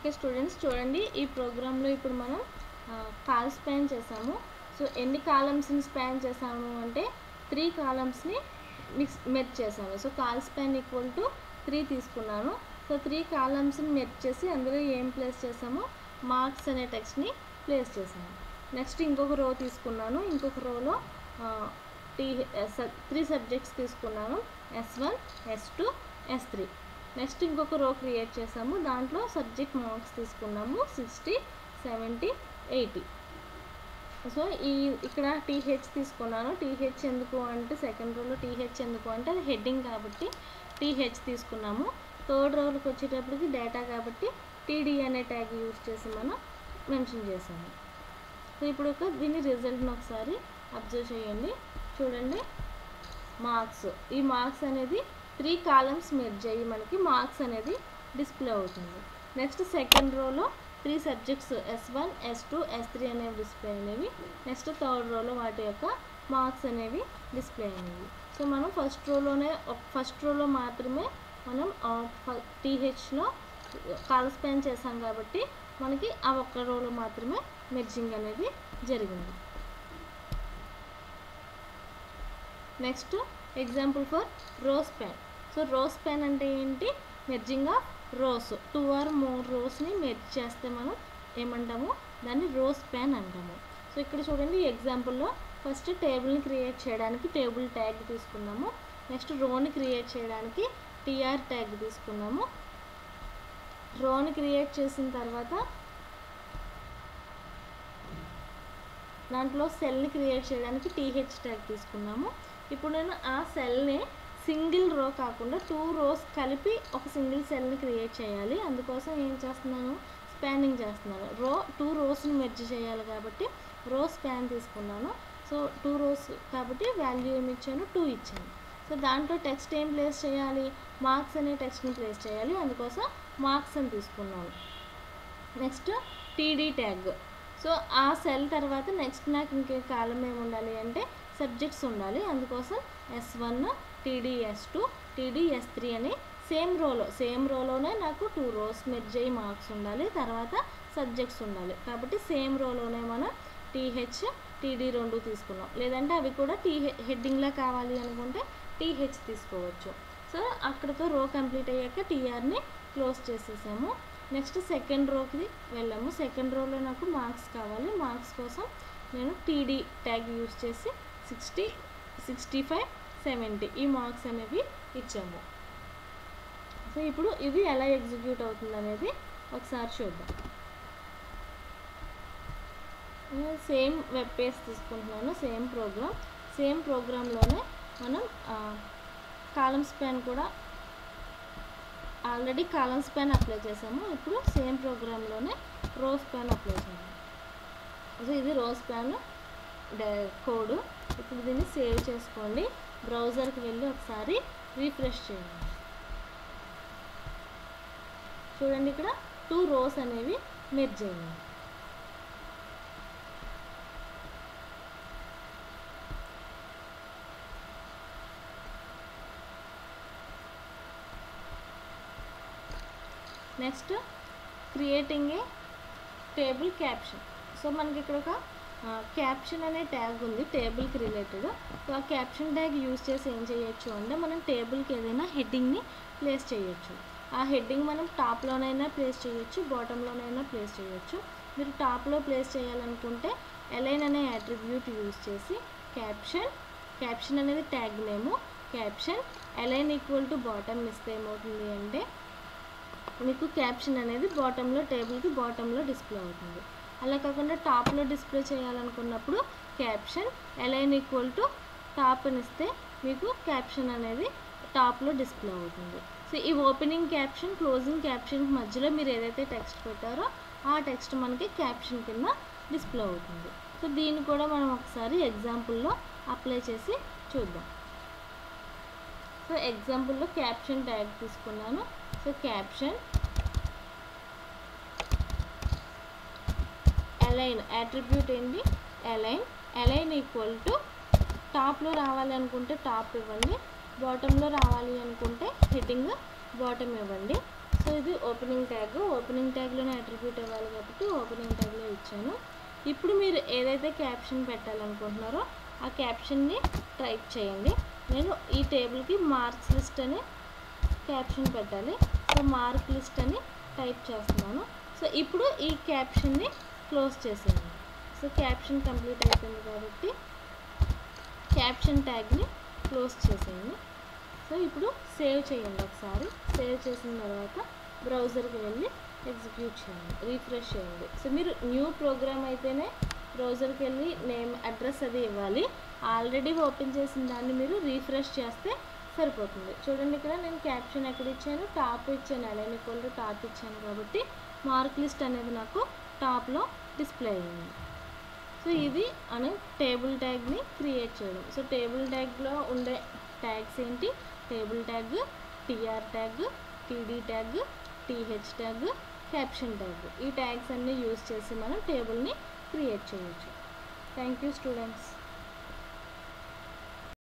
Okay students, చూడండి ఈ ప్రోగ్రాంలో ఇప్పుడు మనం కాల్ స్పాన్ చేసాము. సో ఎన్ని కాలమ్స్ని స్పాన్ చేసాము అంటే 3 కాలమ్స్ని మెర్జ్ చేసాము. So call span equal to 3 తీసుకున్నాను. సో 3 కాలమ్స్ని మెర్జ్ చేసి అందులో ఏం ప్లేస్ చేసాము, మార్క్స్ అనే టెక్స్ట్ని ప్లేస్ చేసాము. నెక్స్ట్ ఇంకొక రో తీసుకున్నాను. ఇంకొక రోలో 3 సబ్జెక్ట్స్ తీసుకున్నాను, S1, S2, S3. నెక్స్ట్ ఇంకొక రో క్రియేట్ చేసాము. దాంట్లో సబ్జెక్ట్ మార్క్స్ తీసుకున్నాము 60, 70, 80. సో ఇక్కడ TH తీసుకున్నాను. TH ఎందుకు అంటే సెకండ్ రోలో TH ఎందుకు అంటే అది హెడ్డింగ్ కాబట్టి TH తీసుకున్నాము. థర్డ్ రోకి వచ్చేటప్పటికి డేటా కాబట్టి TD అనే ట్యాగ్ యూజ్ చేసి మనం మెన్షన్ చేసాము. సో ఇప్పుడు దీని రిజల్ట్ని ఒకసారి అబ్జర్వ్ చేయండి. చూడండి, మార్క్స్, ఈ మార్క్స్ అనేది 3 కాలమ్స్ మెర్జ్ అయ్యి మనకి మార్క్స్ అనేది డిస్ప్లే అవుతుంది. నెక్స్ట్ సెకండ్ రోలో 3 సబ్జెక్ట్స్ S1, S2, S3 అనేవి డిస్ప్లే అయినవి. నెక్స్ట్ థర్డ్ రోలో వాటి యొక్క మార్క్స్ అనేవి డిస్ప్లే అయినవి. సో మనం ఫస్ట్ రోలో మాత్రమే మనం THలో కాల్ స్పాన్ చేసాం కాబట్టి మనకి ఆ ఒక్క రోలో మాత్రమే మెర్జింగ్ అనేది జరిగింది. Next example for row span. So row span అంటే ఏంటి, merging of rows. 2 or more రోస్ని మెర్జ్ చేస్తే మనం ఏమంటాము, దాన్ని రో స్పాన్ అంటాము. సో ఇక్కడ చూడండి ఈ ఎగ్జాంపుల్లో ఫస్ట్ టేబుల్ని క్రియేట్ చేయడానికి టేబుల్ ట్యాగ్ తీసుకున్నాము. నెక్స్ట్ రోని క్రియేట్ చేయడానికి TR ట్యాగ్ తీసుకున్నాము. రోని క్రియేట్ చేసిన తర్వాత దాంట్లో సెల్ని క్రియేట్ చేయడానికి TH ట్యాగ్ తీసుకున్నాము. ఇప్పుడు నేను ఆ సెల్ని సింగిల్ రో కాకుండా 2 రోస్ కలిపి ఒక సింగిల్ సెల్ని క్రియేట్ చేయాలి. అందుకోసం ఏం చేస్తున్నాను, స్పానింగ్ చేస్తున్నాను. 2 రోస్ని మెర్జ్ చేయాలి కాబట్టి రో స్పాన్ తీసుకున్నాను. సో 2 రోస్ కాబట్టి వాల్యూ ఏమి ఇచ్చాను, 2 ఇచ్చాను. సో దాంట్లో టెక్స్ట్ ఏం ప్లేస్ చేయాలి, మార్క్స్ అనే టెక్స్ట్ని ప్లేస్ చేయాలి. అందుకోసం మార్క్స్ అని తీసుకున్నాను. Next TD tag. సో ఆ సెల్ తర్వాత నెక్స్ట్ నాకు ఇంకే కాలం ఏమి ఉండాలి అంటే సబ్జెక్ట్స్ ఉండాలి. అందుకోసం S1, TD S2, TD S3 అని సేమ్ రోలోనే నాకు 2 రోస్ మెర్జ్ అయ్యి మార్క్స్ ఉండాలి. తర్వాత సబ్జెక్ట్స్ ఉండాలి కాబట్టి సేమ్ రోలోనే మనం TH, TD 2 తీసుకున్నాం. లేదంటే అవి కూడా హెడ్డింగ్లా కావాలి అనుకుంటే TH తీసుకోవచ్చు. సో అక్కడితో రో కంప్లీట్ అయ్యాక TRని క్లోజ్ చేసేసాము. నెక్స్ట్ సెకండ్ రోకి వెళ్ళాము. సెకండ్ రోలో నాకు మార్క్స్ కావాలి. మార్క్స్ కోసం నేను TD ట్యాగ్ యూజ్ చేసి 60, 65, 70 ఈ మార్క్స్ అనేవి ఇచ్చాము. సో ఇప్పుడు ఇది ఎలా ఎగ్జిక్యూట్ అవుతుంది అనేది ఒకసారి చూద్దాం. సేమ్ వెబ్ పేజ్ తీసుకుంటున్నాను, సేమ్ ప్రోగ్రాంలోనే మనం కాలమ్ స్పాన్ కూడా ఆల్రెడీ కాలమ్ స్పాన్ అప్లై చేసాము. ఇప్పుడు సేమ్ ప్రోగ్రాంలోనే రో స్పాన్ అప్లై చేయాలి. సో ఇది రో స్పాన్ కోడ్. ఇప్పుడు దీన్ని సేవ్ చేసుకోండి. బ్రౌజర్కి వెళ్ళి ఒకసారి రీఫ్రెష్ చేయండి. చూడండి ఇక్కడ 2 రోస్ అనేవి మెర్జ్ అయ్యాయి. Next creating a table caption. So మనకి ఇక్కడ ఒక క్యాప్షన్ అనే ట్యాగ్ ఉంది టేబుల్కి రిలేటెడ్. సో ఆ క్యాప్షన్ ట్యాగ్ యూజ్ చేసి ఏం చేయొచ్చు అంటే మనం టేబుల్కి ఏదైనా హెడ్డింగ్ని ప్లేస్ చేయొచ్చు. ఆ హెడ్డింగ్ మనం టాప్లోనైనా ప్లేస్ చేయొచ్చు, బాటంలోనైనా ప్లేస్ చేయొచ్చు. మీరు టాప్లో ప్లేస్ చేయాలనుకుంటే అలైన్ అనే అట్రిబ్యూట్ యూజ్ చేసి క్యాప్షన్ అనేది tag name, caption align equal to bottom ఇస్తే ఏమవుతుంది అంటే మీకు క్యాప్షన్ అనేది టేబుల్కి బాటంలో డిస్ప్లే అవుతుంది. అలా కాకుండా టాప్లో డిస్ప్లే చేయాలనుకున్నప్పుడు caption align equal to top అని ఇస్తే మీకు క్యాప్షన్ అనేది టాప్లో డిస్ప్లే అవుతుంది. సో ఈ ఓపెనింగ్ క్యాప్షన్, క్లోజింగ్ క్యాప్షన్ మధ్యలో మీరు ఏదైతే టెక్స్ట్ పెట్టారో ఆ టెక్స్ట్ మనకి క్యాప్షన్ కింద డిస్ప్లే అవుతుంది. సో దీన్ని కూడా మనం ఒకసారి ఎగ్జాంపుల్లో అప్లై చేసి చూద్దాం. సో ఎగ్జాంపుల్లో క్యాప్షన్ ట్యాగ్ తీసుకున్నాను. సో క్యాప్షన్ అలైన్ అట్రిబ్యూట్ ఏంటి, అలైన్ ఈక్వల్ టు టాప్లో రావాలి అనుకుంటే టాప్ ఇవ్వండి, బాటంలో రావాలి అనుకుంటే హెడ్డింగ్ బాటమ్ ఇవ్వండి. సో ఇది ఓపెనింగ్ ట్యాగ్లోనే అట్రిబ్యూట్ ఇవ్వాలి కాబట్టి ఓపెనింగ్ ట్యాగ్లో ఇచ్చాను. ఇప్పుడు మీరు ఏదైతే క్యాప్షన్ పెట్టాలనుకుంటున్నారో ఆ క్యాప్షన్ని టైప్ చేయండి. నేను ఈ టేబుల్కి మార్క్స్ లిస్ట్ అని క్యాప్షన్ పెట్టాలి. సో మార్క్ లిస్ట్ అని టైప్ చేస్తున్నాను. సో ఇప్పుడు ఈ క్యాప్షన్ని క్లోజ్ చేసేయండి. సో క్యాప్షన్ కంప్లీట్ అయిపోయింది కాబట్టి క్యాప్షన్ ట్యాగ్ని క్లోజ్ చేసేయండి. సో ఇప్పుడు సేవ్ చేయండి. ఒకసారి సేవ్ చేసిన తర్వాత బ్రౌజర్కి వెళ్ళి ఎగ్జిక్యూట్ చేయండి, రీఫ్రెష్ చేయండి. సో మీరు న్యూ ప్రోగ్రామ్ అయితేనే బ్రౌజర్కి వెళ్ళి నేమ్ అడ్రస్ అది ఇవ్వాలి. ఆల్రెడీ ఓపెన్ చేసిన దాన్ని మీరు రీఫ్రెష్ చేస్తే సరిపోతుంది. చూడండి, ఇక్కడ నేను క్యాప్షన్ ఎక్కడ ఇచ్చాను, టాప్ ఇచ్చాను, అలైన్ ఈక్వల్ టు టాప్ ఇచ్చాను కాబట్టి మార్క్ లిస్ట్ అనేది నాకు టాప్లో డిస్ప్లే అయ్యింది. సో ఇది అనే టేబుల్ ట్యాగ్ని క్రియేట్ చేయడం. సో టేబుల్ ట్యాగ్లో ఉండే ట్యాగ్స్ ఏంటి? Table tag, TR tag, TD tag, TH tag, caption tag. ఈ ట్యాగ్స్ అన్నీ యూజ్ చేసి మనం టేబుల్ని క్రియేట్ చేయొచ్చు. Thank you students.